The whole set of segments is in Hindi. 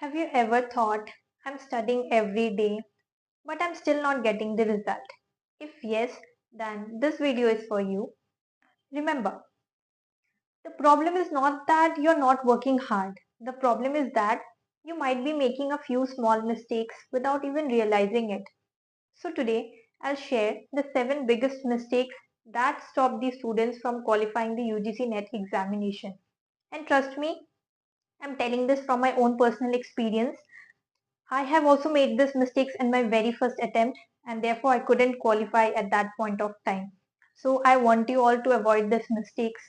Have you ever thought, I'm studying every day, but I'm still not getting the result? If yes, then this video is for you. Remember, the problem is not that you're not working hard. The problem is that you might be making a few small mistakes without even realizing it. So today, I'll share the 7 biggest mistakes that stop the students from qualifying the UGC NET examination. And trust me, I'm telling this from my own personal experience. I have also made these mistakes in my very first attempt, and therefore I couldn't qualify at that point of time. So I want you all to avoid these mistakes.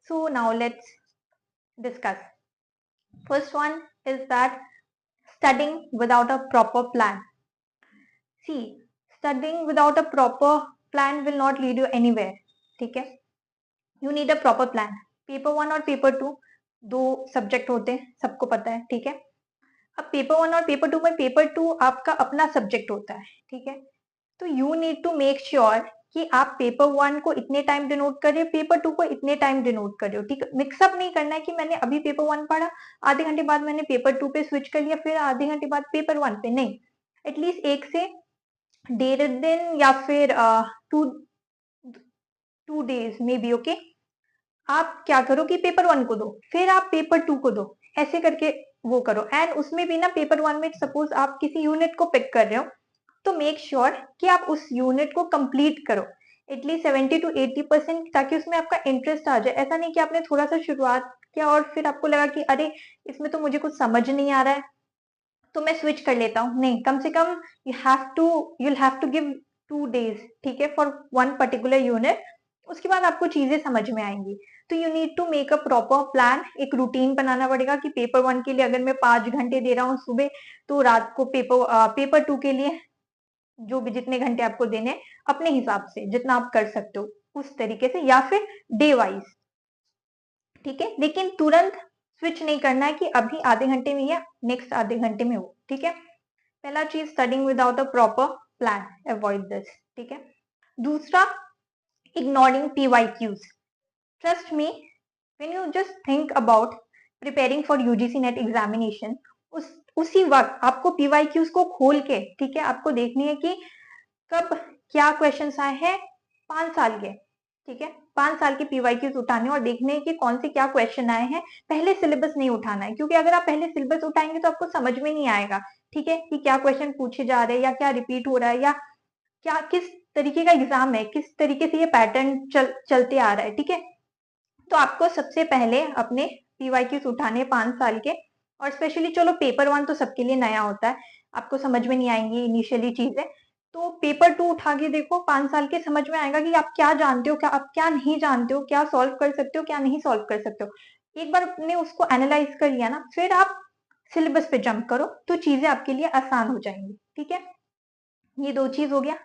So now let's discuss. First one is that studying without a proper plan. See, studying without a proper plan will not lead you anywhere. ठीक है? You need a proper plan. Paper one और पेपर टू दो सब्जेक्ट होते हैं, सबको पता है, ठीक है? अब पेपर वन और पेपर टू में पेपर टू आपका अपना सब्जेक्ट होता है, ठीक है? तो you need to make sure कि आप पेपर वन को इतने टाइम डिनोट कर रहे हो, पेपर टू को इतने टाइम डिनोट कर रहे हो, ठीक है? मिक्सअप नहीं करना है कि मैंने अभी पेपर वन पढ़ा, आधे घंटे बाद मैंने पेपर टू पे स्विच कर लिया, फिर आधे घंटे बाद पेपर वन पे, नहीं। एटलीस्ट एक से 1.5 दिन या फिर टू डेज में बी, ओके? आप क्या करो कि पेपर वन को दो, फिर आप पेपर टू को दो, ऐसे करके वो करो। एंड उसमें भी ना पेपर वन में सपोज आप किसी यूनिट को पिक कर रहे हो, तो मेक श्योर कि आप उस यूनिट को कंप्लीट करो एटलीस्ट 70 to 80%, ताकि उसमें आपका इंटरेस्ट आ जाए। ऐसा नहीं कि आपने थोड़ा सा शुरुआत किया और फिर आपको लगा कि अरे इसमें तो मुझे कुछ समझ नहीं आ रहा है तो मैं स्विच कर लेता हूँ। नहीं, कम से कम you'll have to give 2 days, ठीक है, फॉर वन पर्टिकुलर यूनिट। उसके बाद आपको चीजें समझ में आएंगी। तो you need to make a proper plan, एक रूटीन बनाना पड़ेगा कि पेपर वन के लिए अगर मैं 5 घंटे दे रहा हूँ सुबह, तो रात को पेपर टू के लिए जो भी जितने घंटे आपको देने अपने हिसाब से जितना आप कर सकते हो उस तरीके से, या फिर डे वाइज, ठीक है? लेकिन तुरंत स्विच नहीं करना है कि अभी आधे घंटे में या नेक्स्ट आधे घंटे में हो, ठीक है? पहला चीज, studying without a proper plan, avoid this, ठीक है? दूसरा, ignoring PYQs. Trust me, when you just think about preparing for UGC NET examination, उसी वक्त आपको PYQs को खोल के, ठीक है, आपको देखनी है कि कब क्या क्वेश्चंस आए हैं 5 साल के, ठीक है? 5 साल के PYQs उठाने और देखने हैं कि कौन से क्या क्वेश्चन आए हैं। पहले सिलेबस नहीं उठाना है, क्योंकि अगर आप पहले सिलेबस उठाएंगे तो आपको समझ में नहीं आएगा, ठीक है, कि क्या क्वेश्चन पूछे जा रहे हैं या क्या रिपीट हो रहा है या क्या किस तरीके का एग्जाम है, किस तरीके से ये पैटर्न चलते आ रहा है, ठीक है? तो आपको सबसे पहले अपने PYQs उठाने 5 साल के, और स्पेशली चलो पेपर वन तो सबके लिए नया होता है, आपको समझ में नहीं आएंगी इनिशियली चीजें, तो पेपर टू उठा के देखो, 5 साल के, समझ में आएगा कि आप क्या जानते हो, क्या आप क्या नहीं जानते हो, क्या सॉल्व कर सकते हो, क्या नहीं सॉल्व कर सकते हो। एक बार आपने उसको एनालाइज कर लिया ना, फिर आप सिलेबस पे जंप करो तो चीजें आपके लिए आसान हो जाएंगी, ठीक है? ये दो चीज हो गया।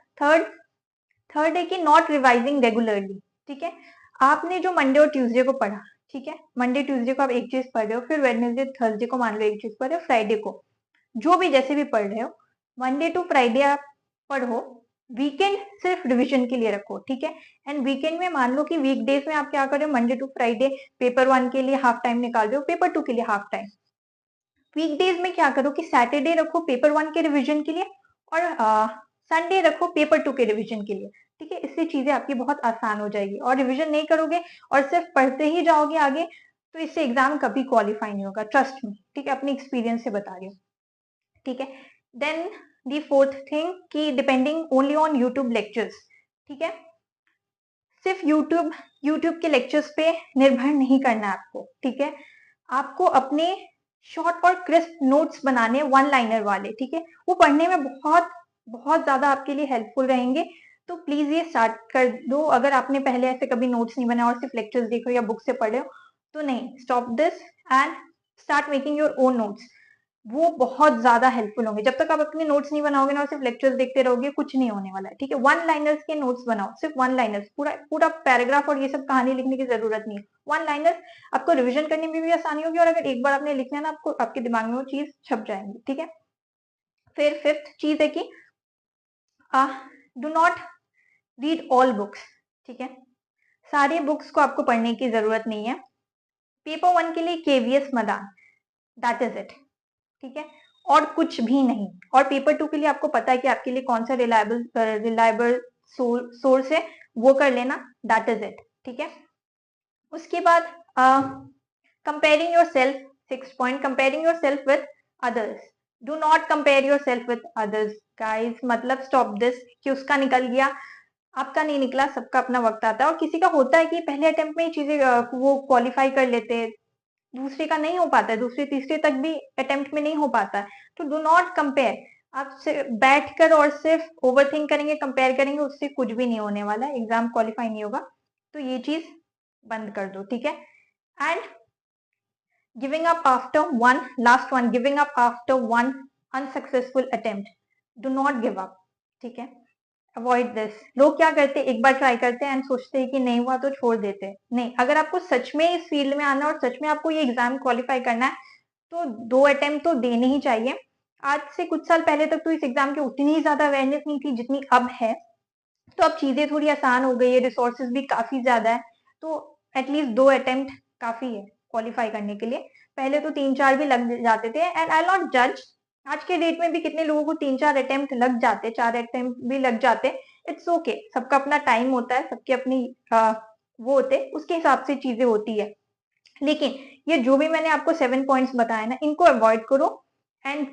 थर्ड है कि नॉट रिवाइजिंग रेगुलरली, ठीक है? आपने जो मंडे और ट्यूसडे को पढ़ा, ठीक है, मंडे ट्यूसडे को आप एक चीज पढ़ रहे हो, फिर वेडनेसडे थर्सडे को मान लो एक चीज पढ़ रहे हो, फ्राइडे को जो भी जैसे भी पढ़ रहे हो, मंडे टू फ्राइडे आप पढ़ो, वीकेंड सिर्फ रिवीजन के लिए रखो, ठीक है? एंड वीकेंड में मान लो कि वीकडेज में आप क्या कर रहे हो, Monday to Friday paper one के लिए हाफ टाइम निकाल रहे हो, पेपर टू के लिए हाफ टाइम। वीकडेज में क्या करो कि सैटरडे रखो पेपर वन के रिवीजन के लिए और संडे रखो पेपर टू के रिवीजन के लिए, ठीक है? इससे चीजें आपकी बहुत आसान हो जाएगी। और रिवीजन नहीं करोगे और सिर्फ पढ़ते ही जाओगे आगे, तो इससे एग्जाम कभी क्वालिफाई नहीं होगा, ट्रस्ट मी, ठीक है? अपनी एक्सपीरियंस से बता रही हूँ, ठीक है? देन दी फोर्थ थिंग कि depending only on YouTube lectures, ठीक है? सिर्फ यूट्यूब के लेक्चर्स पे निर्भर नहीं करना है आपको, ठीक है? आपको अपने शॉर्ट और क्रिस्प नोट्स बनाने, वन लाइनर वाले, ठीक है? वो पढ़ने में बहुत बहुत ज्यादा आपके लिए हेल्पफुल रहेंगे। तो प्लीज ये स्टार्ट कर दो। अगर आपने पहले ऐसे कभी नोट्स नहीं बनाया और सिर्फ लेक्चर्स देख रहे हो या बुक से पढ़ रहे हो, तो नहीं, stop this and start making your own notes. वो बहुत ज्यादा हेल्पफुल होंगे। जब तक आप अपने नोट्स नहीं बनाओगे ना और सिर्फ लेक्चर्स देखते रहोगे, कुछ नहीं होने वाला है, ठीक है? वन लाइनर्स के नोट्स बनाओ, सिर्फ वन लाइनर्स, पूरा पूरा पैराग्राफ और ये सब कहानी लिखने की जरूरत नहीं है। वन लाइनर्स, आपको रिवीजन करने में भी आसानी होगी और अगर एक बार आपने लिखना है ना, आपको आपके दिमाग में वो चीज छप जाएंगी, ठीक है? फिर फिफ्थ चीज है कि do not read all books, ठीक है? सारी बुक्स को आपको पढ़ने की जरूरत नहीं है। पेपर वन के लिए KVS Madan, that is it. ठीक है, और कुछ भी नहीं। और पेपर 2 के लिए आपको पता है कि आपके लिए कौन सा रिलायबल सोर्स है, वो कर लेना, दैट इज इट। ठीक है, उसके बाद comparing your self, 6 point, comparing your self with others. Do not compare your self with others guys, मतलब स्टॉप दिस कि उसका निकल गया, आपका नहीं निकला, सबका अपना वक्त आता है। और किसी का होता है कि पहले अटेम्प्ट में ही चीजें वो क्वालिफाई कर लेते हैं, दूसरे का नहीं हो पाता है, दूसरे तीसरे तक भी अटेम्प्ट में नहीं हो पाता है। तो डू नॉट कंपेयर। आप बैठ कर और सिर्फ ओवरथिंक करेंगे, कंपेयर करेंगे, उससे कुछ भी नहीं होने वाला है, एग्जाम क्वालिफाई नहीं होगा। तो ये चीज बंद कर दो। ठीक है, and giving up after one, last one, giving up after one unsuccessful attempt, do not give up. ठीक है, अवॉइड दिस। लोग क्या करते हैं, एक बार ट्राई करते हैं एंड सोचते हैं कि नहीं हुआ तो छोड़ देते हैं। नहीं, अगर आपको सच में इस फील्ड में आना और सच में आपको ये एग्जाम क्वालिफाई करना है तो 2 अटेम्प्ट तो देने ही चाहिए। आज से कुछ साल पहले तक तो इस एग्जाम की उतनी ही ज्यादा अवेयरनेस नहीं थी जितनी अब है, तो अब चीजें थोड़ी आसान हो गई है, रिसोर्सेज भी काफी ज्यादा है, तो एटलीस्ट 2 अटेम्प्ट काफी है क्वालिफाई करने के लिए। पहले तो 3-4 भी लग जाते थे, एंड आई नॉट जज, आज के डेट में भी कितने लोगों को 3-4 अटेम्प्ट लग जाते, 4 अटेम्प्ट भी लग जाते, इट्स ओके। सबका अपना टाइम होता है, सबके अपनी वो होते, उसके हिसाब से चीजें होती है। लेकिन ये जो भी मैंने आपको 7 पॉइंट्स बताया ना, इनको अवॉइड करो and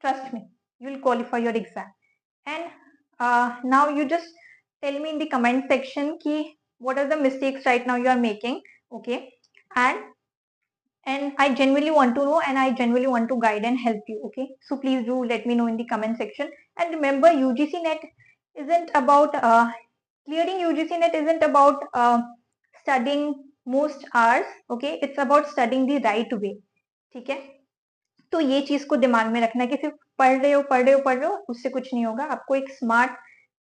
trust me, you will qualify your exam. And now you just tell me in the comment section ki what are the mistakes right now you are making, okay? And I genuinely want to know, and I genuinely want to guide and help you, okay? So please do let me know in the comment section. And remember, UGC NET isn't about clearing UGC NET isn't about studying most hours, okay? It's about studying the right way. ठीक है, तो ये चीज को दिमाग में रखना कि सिर्फ पढ़ रहे हो उससे कुछ नहीं होगा। आपको एक स्मार्ट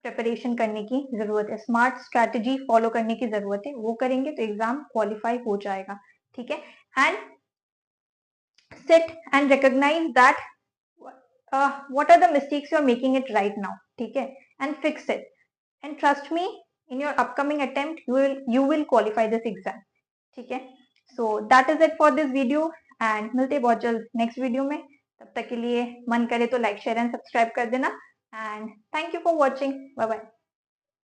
प्रिपरेशन करने की जरूरत है, स्मार्ट स्ट्रैटेजी फॉलो करने की जरूरत है, वो करेंगे तो एग्जाम क्वालिफाई हो जाएगा। ठीक है, and sit and recognize that what are the mistakes you are making it right now, ठीक है, and fix it, and trust me, in your upcoming attempt you will qualify this exam। ठीक है, so that is it for this video, and मिलते बहुत जल्द नेक्स्ट वीडियो में। तब तक के लिए मन करे तो लाइक शेयर एंड सब्सक्राइब कर देना, and thank you for watching, bye bye।